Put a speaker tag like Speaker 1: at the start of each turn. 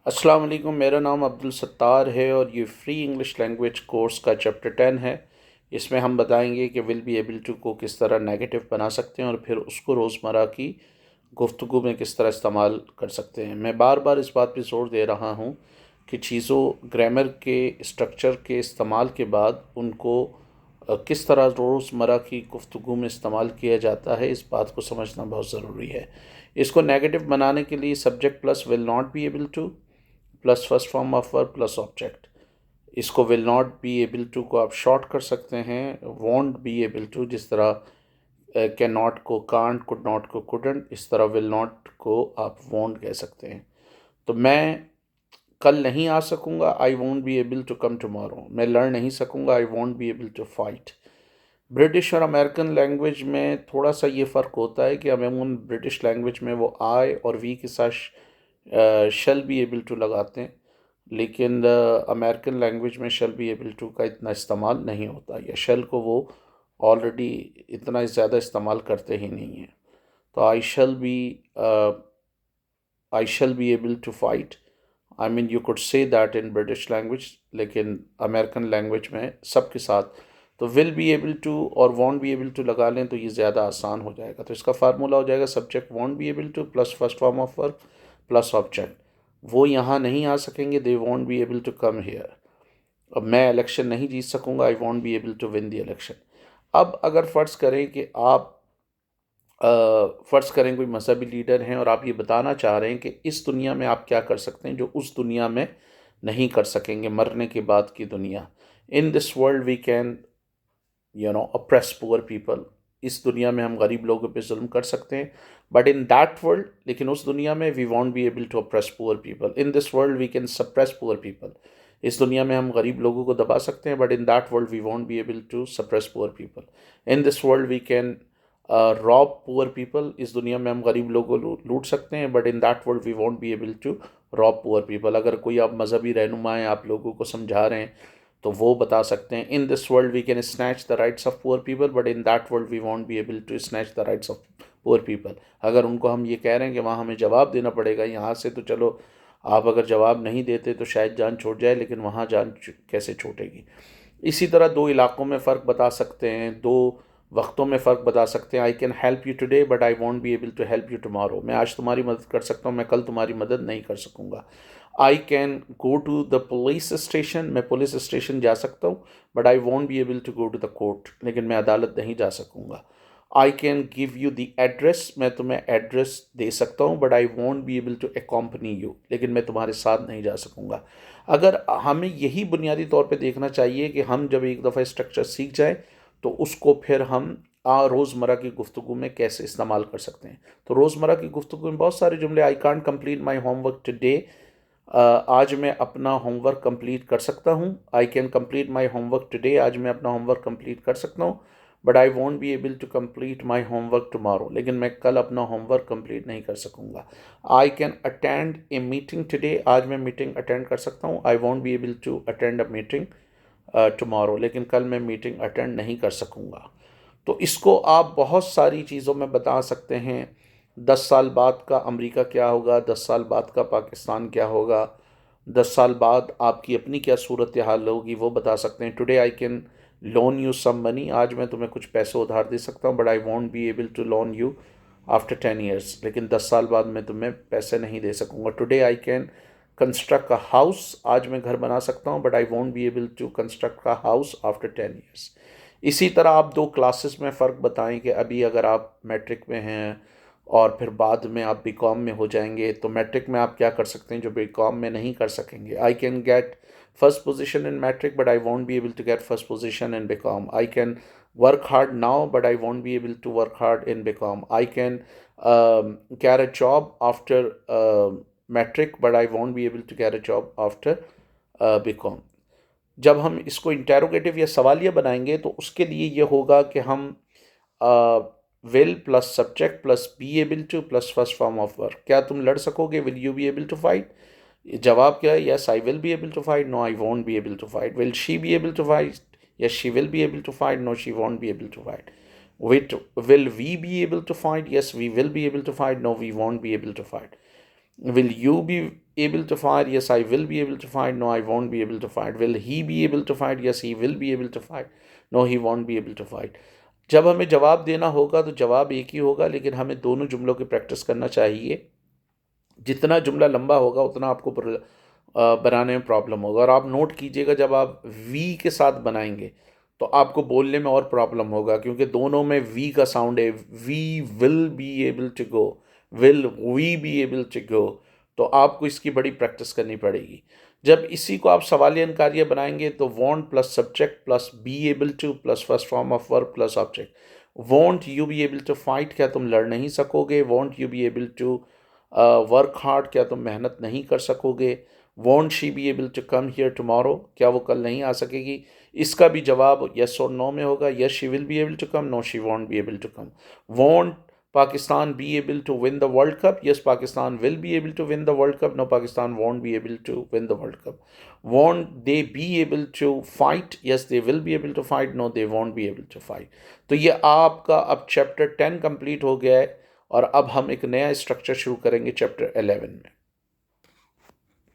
Speaker 1: अस्सलाम वालेकुम। मेरा नाम अब्दुल सत्तार है और ये फ्री इंग्लिश लैंग्वेज कोर्स का चैप्टर 10 है। इसमें हम बताएंगे कि विल बी एबल टू को किस तरह नेगेटिव बना सकते हैं और फिर उसको रोज़मर्रा की गुफ्तगू में किस तरह इस्तेमाल कर सकते हैं। मैं बार बार इस बात पे जोर दे रहा हूँ कि चीज़ों ग्रामर के स्ट्रक्चर के इस्तेमाल के बाद उनको किस तरह रोज़मर्रा की गुफ्तगू में इस्तेमाल किया जाता है, इस बात को समझना बहुत ज़रूरी है। इसको नेगेटिव बनाने के लिए subject plus will not be able to plus first form of verb plus object. इसको will not be able to को आप शॉर्ट कर सकते हैं वॉन्ट बी एबल टू, जिस तरह कैन नॉट को कांट, कुड नॉट को कुडंट, इस तरह विल नॉट को आप वॉन्ट कह सकते हैं। तो मैं कल नहीं आ सकूँगा, I won't be able to come tomorrow. मैं लड़ नहीं सकूँगा, I won't be able to fight. British और अमेरिकन लैंग्वेज में थोड़ा सा ये फ़र्क होता है कि अमूमन ब्रिटिश लैंग्वेज में वो आई और वी के साथ शल बी एबल टू लगाते हैं, लेकिन अमेरिकन लैंग्वेज में शल बी एबल टू का इतना इस्तेमाल नहीं होता, या शल को वो ऑलरेडी इतना ज़्यादा इस्तेमाल करते ही नहीं हैं। तो I shall be able to fight, I mean you could say that in British language, लेकिन अमेरिकन लैंग्वेज में सबके साथ तो विल बी एबल टू और वॉन्ट बी एबल टू लगा लें तो ये ज़्यादा आसान हो जाएगा। तो इसका फार्मूला हो जाएगा subject won't be able to plus first form of verb plus object. वो यहाँ नहीं आ सकेंगे, they won't be able to come here. अब मैं इलेक्शन नहीं जीत सकूंगा, I won't be able to win the election. अब अगर फ़र्ज़ करें कि आप फ़र्ज़ करें कोई मजहबी लीडर हैं और आप ये बताना चाह रहे हैं कि इस दुनिया में आप क्या कर सकते हैं जो उस दुनिया में नहीं कर सकेंगे, मरने के बाद की दुनिया। In this world we can oppress poor people. इस दुनिया में हम गरीब लोगों पे जुल्म कर सकते हैं, बट इन दैट वर्ल्ड, लेकिन उस दुनिया में we won't be able to oppress poor people. In this world we can suppress poor people. इस दुनिया में हम गरीब लोगों को दबा सकते हैं, but in that world we won't be able to suppress poor people. In this world we can rob poor people. इस दुनिया में हम गरीब लोगों को लूट सकते हैं, but in that world we won't be able to rob poor people. अगर कोई आप मजहबी रहनुमा हैं, आप लोगों को समझा रहे हैं, तो वो बता सकते हैं in this world we can snatch the rights of poor people, but in that world we won't be able to snatch the rights of poor people. अगर उनको हम ये कह रहे हैं कि वहाँ हमें जवाब देना पड़ेगा, यहाँ से तो चलो आप अगर जवाब नहीं देते तो शायद जान छूट जाए, लेकिन वहाँ जान कैसे छूटेगी। इसी तरह दो इलाकों में फ़र्क बता सकते हैं, दो वक्तों में फ़र्क बता सकते हैं। I can help you today but I won't be able to help you tomorrow. मैं आज तुम्हारी मदद कर सकता हूँ, मैं कल तुम्हारी मदद नहीं कर सकूँगा। I can go to the police station, मैं पुलिस स्टेशन जा सकता हूँ, but I won't be able to go to the court, लेकिन मैं अदालत नहीं जा सकूँगा। I can give you the address, मैं तुम्हें एड्रेस दे सकता हूँ, but I won't be able to accompany you, लेकिन मैं तुम्हारे साथ नहीं जा सकूँगा। अगर हमें यही बुनियादी तौर पे देखना चाहिए कि हम जब एक दफ़ा स्ट्रक्चर सीख जाए तो उसको फिर हम रोज़मर्रा की गुफ्तगू में कैसे इस्तेमाल कर सकते हैं। तो रोज़मर्रा की गुफ्तगू में बहुत सारे जुमले, I can't complete my homework today, आज मैं अपना होमवर्क कंप्लीट कर सकता हूँ। I can complete my homework today, आज मैं अपना होमवर्क कंप्लीट कर सकता हूँ, but I won't be able to complete my homework tomorrow, लेकिन मैं कल अपना होमवर्क कंप्लीट नहीं कर सकूँगा। I can attend a meeting today, आज मैं मीटिंग अटेंड कर सकता हूँ। I won't be able to attend a meeting tomorrow, लेकिन कल मैं मीटिंग अटेंड नहीं कर सकूँगा। तो इसको आप बहुत सारी चीज़ों में बता सकते हैं। 10 साल बाद का अमेरिका क्या होगा, 10 साल बाद का पाकिस्तान क्या होगा, 10 साल बाद आपकी अपनी क्या सूरत हाल होगी, वो बता सकते हैं। Today I can loan you some money, आज मैं तुम्हें कुछ पैसे उधार दे सकता हूँ, but I won't be able to loan you after 10 years, लेकिन 10 साल बाद मैं तुम्हें पैसे नहीं दे सकूँगा। Today I can construct a house, आज मैं घर बना सकता हूँ, but I won't be able to construct a house after 10 years. इसी तरह आप दो क्लासेस में फ़र्क बताएं कि अभी अगर आप मैट्रिक में हैं और फिर बाद में आप बीकॉम में हो जाएंगे, तो मैट्रिक में आप क्या कर सकते हैं जो बीकॉम में नहीं कर सकेंगे। I can get first position in matric but I won't be able to get first position in BCom. I can work hard now but I won't be able to work hard in BCom. I can get a job after metric but I won't be able to get a job after BCom. जब हम इसको interrogative या सवालिया बनाएंगे तो उसके लिए ये होगा कि हम will plus subject plus be able to plus first form of work. क्या तुम लड़ सकोगे, will you be able to fight? जवाब क्या है, yes I will be able to fight, no I won't be able to fight. Will she be able to fight, yes she will be able to fight, no she won't be able to fight. Wit will we be able to fight, yes we will be able to fight, no we won't be able to fight. Will you be able to fight? Yes, I will be able to fight. No, I won't be able to fight. Will he be able to fight? Yes, he will be able to fight. No, he won't be able to fight. जब हमें जवाब देना होगा तो जवाब एक ही होगा, लेकिन हमें दोनों जुमलों की प्रैक्टिस करना चाहिए। जितना जुमला लंबा होगा उतना आपको बनाने में प्रॉब्लम होगा। और आप नोट कीजिएगा, जब आप वी के साथ बनाएंगे तो आपको बोलने में और प्रॉब्लम होगा, क्योंकि दोनों में वी का साउंड है। We will be able to go, will we be able to go. तो आपको इसकी बड़ी प्रैक्टिस करनी पड़ेगी। जब इसी को आप सवालियन कार्य बनाएंगे तो won't plus subject plus be able to plus first form of verb plus object. Won't you be able to fight, क्या तुम लड़ नहीं सकोगे? Won't you be able to work hard, क्या तुम मेहनत नहीं कर सकोगे? Won't she be able to come here tomorrow, क्या वो कल नहीं आ सकेगी? इसका भी जवाब यस और नो में होगा। Yes she will be able to come, no she won't be able to come. Won't Pakistan be able to win the world cup, yes Pakistan will be able to win the world cup, no Pakistan won't be able to win the world cup. Won't they be able to fight, yes they will be able to fight, no they won't be able to fight. तो ये आपका अब chapter 10 complete हो गया है, और अब हम एक नया स्ट्रक्चर शुरू करेंगे चैप्टर 11 में।